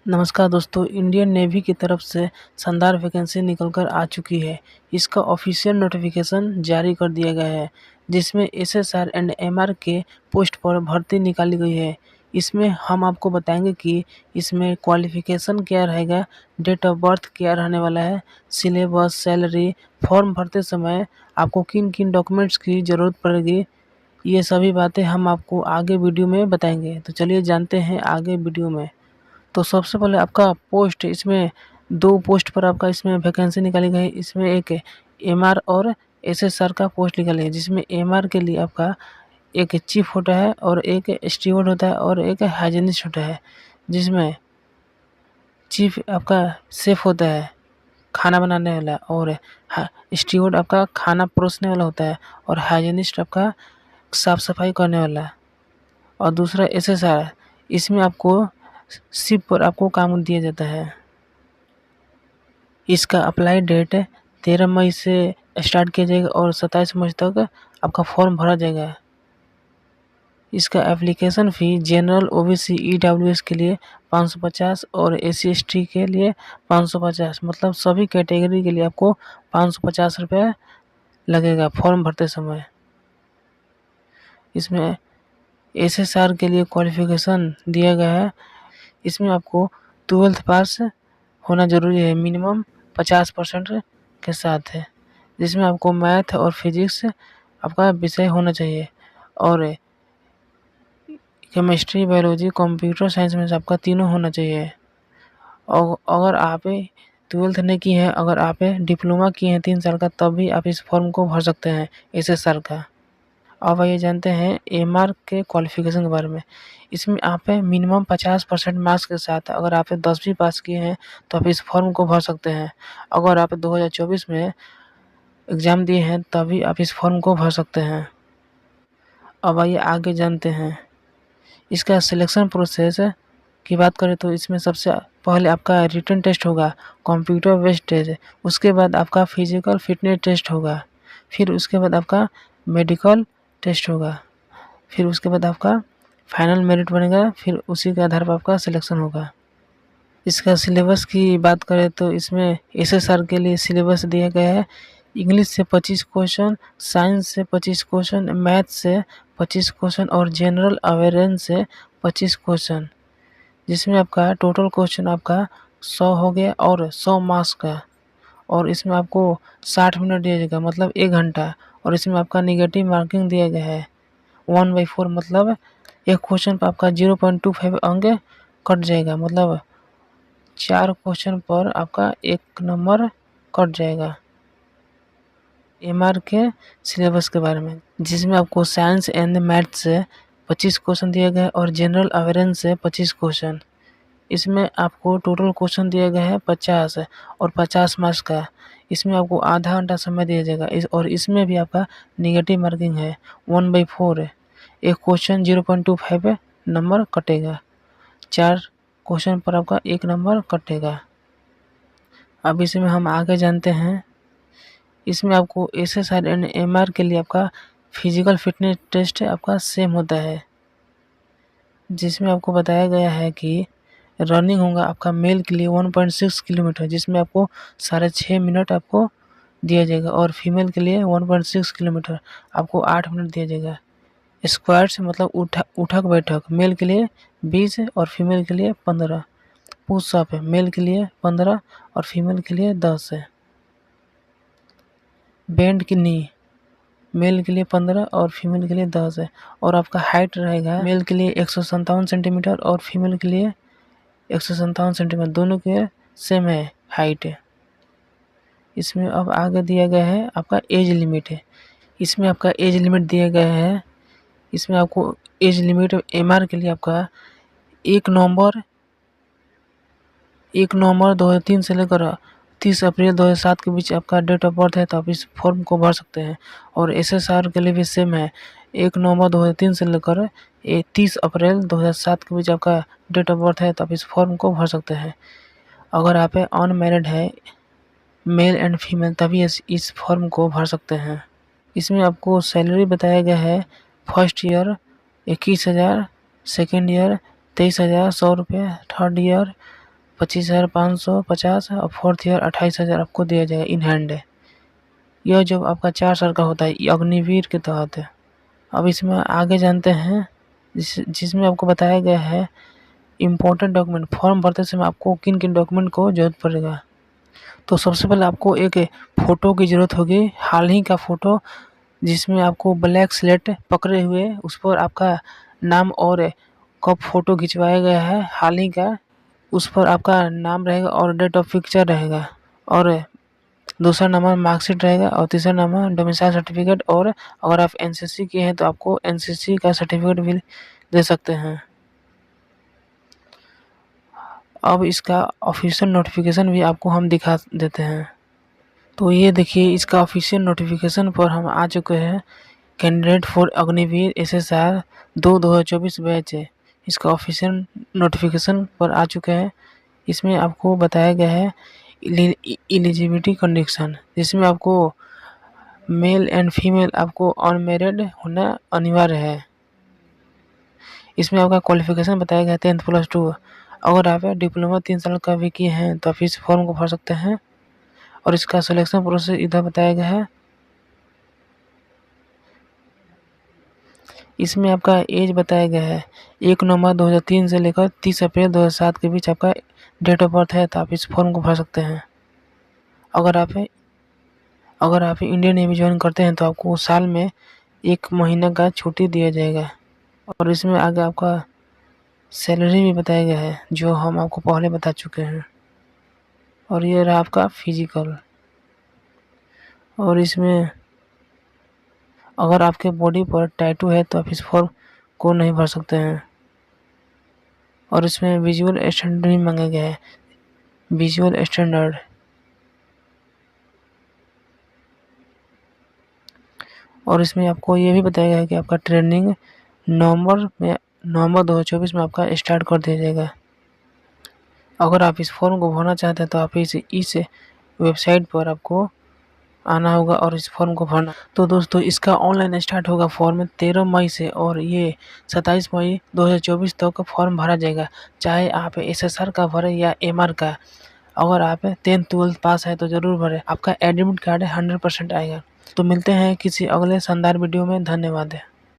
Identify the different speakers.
Speaker 1: नमस्कार दोस्तों, Indian navy की तरफ से शानदार वैकेंसी निकल कर आ चुकी है। इसका ऑफिशियल नोटिफिकेशन जारी कर दिया गया है, जिसमें एसएसआर एंड एमआर के पोस्ट पर भर्ती निकाली गई है। इसमें हम आपको बताएंगे कि इसमें क्वालिफिकेशन क्या रहेगा, डेट ऑफ बर्थ क्या रहने वाला है, सिलेबस, सैलरी, फॉर्म भरते समय आपको किन किन डॉक्यूमेंट्स की ज़रूरत पड़ेगी। ये सभी बातें हम आपको आगे वीडियो में बताएंगे। तो चलिए जानते हैं आगे वीडियो में। तो सबसे पहले आपका पोस्ट इसमें 2 पोस्ट पर आपका इसमें वैकेंसी निकाली गई है। इसमें एक एमआर और एसएसआर का पोस्ट निकाले है, जिसमें एमआर के लिए आपका एक चीफ होता है और एक स्टीवर्ड होता है और एक हाइजीनिस्ट होता है। जिसमें चीफ आपका शेफ होता है, खाना बनाने वाला, और स्टीवर्ड आपका खाना परोसने वाला होता है, और हाइजीनिस्ट आपका साफ सफाई करने वाला। और दूसरा एसएसआर, इसमें आपको शिप पर आपको काम दिया जाता है। इसका अप्लाई डेट 13 मई से स्टार्ट किया जाएगा और 27 मई तक आपका फॉर्म भरा जाएगा। इसका application fee general, OBC, EWS के लिए 550 और एससी एसटी के लिए 550, मतलब सभी कैटेगरी के लिए आपको 550 रुपये लगेगा फॉर्म भरते समय। इसमें एसएसआर के लिए क्वालिफिकेशन दिया गया है। इसमें आपको 12th पास होना ज़रूरी है, मिनिमम 50% के साथ है, जिसमें आपको मैथ और फिजिक्स आपका विषय होना चाहिए, और केमिस्ट्री, बायोलॉजी, कंप्यूटर साइंस में से आपका तीनों होना चाहिए। और अगर आप 12th नहीं की है, अगर आप डिप्लोमा किए हैं 3 साल का, तब भी आप इस फॉर्म को भर सकते हैं एसएसआर का। अब आइए जानते हैं एमआर के क्वालिफिकेशन के बारे में। इसमें आप मिनिमम 50% मार्क्स के साथ, अगर आप 10वीं पास किए हैं तो आप इस फॉर्म को भर सकते हैं। अगर आप 2024 में एग्ज़ाम दिए हैं तभी आप इस फॉर्म को भर सकते हैं। अब आइए आगे जानते हैं इसका सिलेक्शन प्रोसेस की बात करें तो इसमें सबसे पहले आपका रिटन टेस्ट होगा, कंप्यूटर बेस्ड टेस्ट। उसके बाद आपका फिजिकल फिटनेस टेस्ट होगा, फिर उसके बाद आपका मेडिकल टेस्ट होगा, फिर उसके बाद आपका फाइनल मेरिट बनेगा, फिर उसी के आधार पर आपका सिलेक्शन होगा। इसका सिलेबस की बात करें तो इसमें एसएसआर के लिए सिलेबस दिया गया है। इंग्लिश से 25 क्वेश्चन, साइंस से 25 क्वेश्चन, मैथ से 25 क्वेश्चन और जनरल अवेयरनेस से 25 क्वेश्चन, जिसमें आपका टोटल क्वेश्चन आपका 100 हो गया और 100 मार्क्स का। और इसमें आपको 60 मिनट दिया जाएगा, मतलब 1 घंटा। और इसमें आपका नेगेटिव मार्किंग दिया गया है 1/4, मतलब एक क्वेश्चन पर आपका 0.25 अंक कट जाएगा, मतलब 4 क्वेश्चन पर आपका 1 नंबर कट जाएगा। एमआर के सिलेबस के बारे में, जिसमें आपको साइंस एंड मैथ से 25 क्वेश्चन दिया गया है और जनरल अवेयरनेस से 25 क्वेश्चन। इसमें आपको टोटल क्वेश्चन दिया गया है 50 और 50 मार्क्स का। इसमें आपको आधा घंटा समय दिया जाएगा। और इसमें भी आपका नेगेटिव मार्किंग है 1/4, एक क्वेश्चन 0.25 नंबर कटेगा, 4 क्वेश्चन पर आपका 1 नंबर कटेगा। अब इसमें हम आगे जानते हैं। इसमें आपको एसएसआर एंड एमआर के लिए आपका फिजिकल फिटनेस टेस्ट आपका सेम होता है, जिसमें आपको बताया गया है कि रनिंग होगा आपका मेल के लिए 1.6 किलोमीटर, जिसमें आपको 6.5 मिनट आपको दिया जाएगा, और फीमेल के लिए 1.6 किलोमीटर आपको 8 मिनट दिया जाएगा। स्क्वाट्स मतलब उठक बैठक, मेल के लिए 20 और फीमेल के लिए 15। पुशअप है, मेल के लिए 15 और फीमेल के लिए 10 है। बेंड की नी, मेल के लिए 15 और फीमेल के लिए 10 है। और आपका हाइट रहेगा मेल के लिए 157 सेंटीमीटर और फीमेल के लिए 157 सेंटीमीटर, दोनों के सेम है हाइट। इसमें अब आगे दिया गया है आपका एज लिमिट है। इसमें आपका एज लिमिट दिया गया है। इसमें आपको एज लिमिट एमआर के लिए आपका 1 नवंबर 2003 से लेकर 30 अप्रैल 2007 के बीच आपका डेट ऑफ बर्थ है, तो आप इस फॉर्म को भर सकते हैं। और एसएसआर के लिए भी सेम है, 1 नवंबर 2003 से लेकर 30 अप्रैल 2007 के बीच आपका डेट ऑफ बर्थ है, तो आप इस फॉर्म को भर सकते हैं। अगर आप अनमैरिड है, मेल एंड फीमेल, तभी इस फॉर्म को भर सकते हैं। इसमें आपको सैलरी बताया गया है, फर्स्ट ईयर 21,000, सेकेंड ईयर 23,100 रुपये, थर्ड ईयर 25,550 और 4th ईयर 28,000 आपको दिया जाएगा इन हैंड है। यह जब आपका 4 साल का होता है, ये अग्निवीर के तहत है। अब इसमें आगे जानते हैं जिसमें आपको बताया गया है इम्पोर्टेंट डॉक्यूमेंट। फॉर्म भरते समय आपको किन किन डॉक्यूमेंट को जरूरत पड़ेगा। तो सबसे पहले आपको एक फ़ोटो की ज़रूरत होगी, हाल ही का फ़ोटो जिसमें आपको ब्लैक स्लेट पकड़े हुए उस पर आपका नाम और कब फ़ोटो खिंचवाया गया है हाल ही का, उस पर आपका नाम रहेगा और डेट ऑफ पिक्चर रहेगा। और दूसरा नंबर मार्कशीट रहेगा और तीसरा नंबर डोमिसाइल सर्टिफिकेट। और अगर आप एनसीसी के हैं तो आपको एनसीसी का सर्टिफिकेट भी दे सकते हैं। अब इसका ऑफिशियल नोटिफिकेशन भी आपको हम दिखा देते हैं। तो ये देखिए इसका ऑफिशियल नोटिफिकेशन पर हम आ चुके हैं। Candidate for Agniveer SSR 2024 batch है। इसका ऑफिशियल नोटिफिकेशन पर आ चुके हैं। इसमें आपको बताया गया है एलिजिबिलिटी कंडीशन, जिसमें आपको मेल एंड फीमेल आपको अनमैरिड होना अनिवार्य है। इसमें आपका क्वालिफिकेशन बताया गया है 10th+2। अगर आप डिप्लोमा 3 साल का भी किए हैं तो आप इस फॉर्म को भर सकते हैं। और इसका सिलेक्शन प्रोसेस इधर बताया गया है। इसमें आपका एज बताया गया है 1 नवंबर 2003 से लेकर 30 अप्रैल 2007 के बीच आपका डेट ऑफ बर्थ है, तो आप इस फॉर्म को भर सकते हैं। अगर आप इंडियन नेवी ज्वाइन करते हैं तो आपको साल में 1 महीना का छुट्टी दिया जाएगा। और इसमें आगे आपका सैलरी भी बताया गया है जो हम आपको पहले बता चुके हैं। और ये रहा आपका फिजिकल। और इसमें अगर आपके बॉडी पर टैटू है तो आप इस फॉर्म को नहीं भर सकते हैं। और इसमें विजुअल स्टैंडर्ड भी मांगा गया है, विजुअल स्टैंडर्ड। और इसमें आपको ये भी बताया गया है कि आपका ट्रेनिंग नवंबर 2024 में आपका स्टार्ट कर दिया जाएगा। अगर आप इस फॉर्म को भरना चाहते हैं तो आप इस वेबसाइट पर आपको आना होगा और इस फॉर्म को भरना। तो दोस्तों इसका ऑनलाइन स्टार्ट होगा फॉर्म 13 मई से और ये 27 मई 2024 तक फॉर्म भरा जाएगा। चाहे आप SSR का भरें या MR का। अगर आप 10th 12th पास है तो ज़रूर भरें, आपका एडमिट कार्ड 100% आएगा। तो मिलते हैं किसी अगले शानदार वीडियो में। धन्यवाद।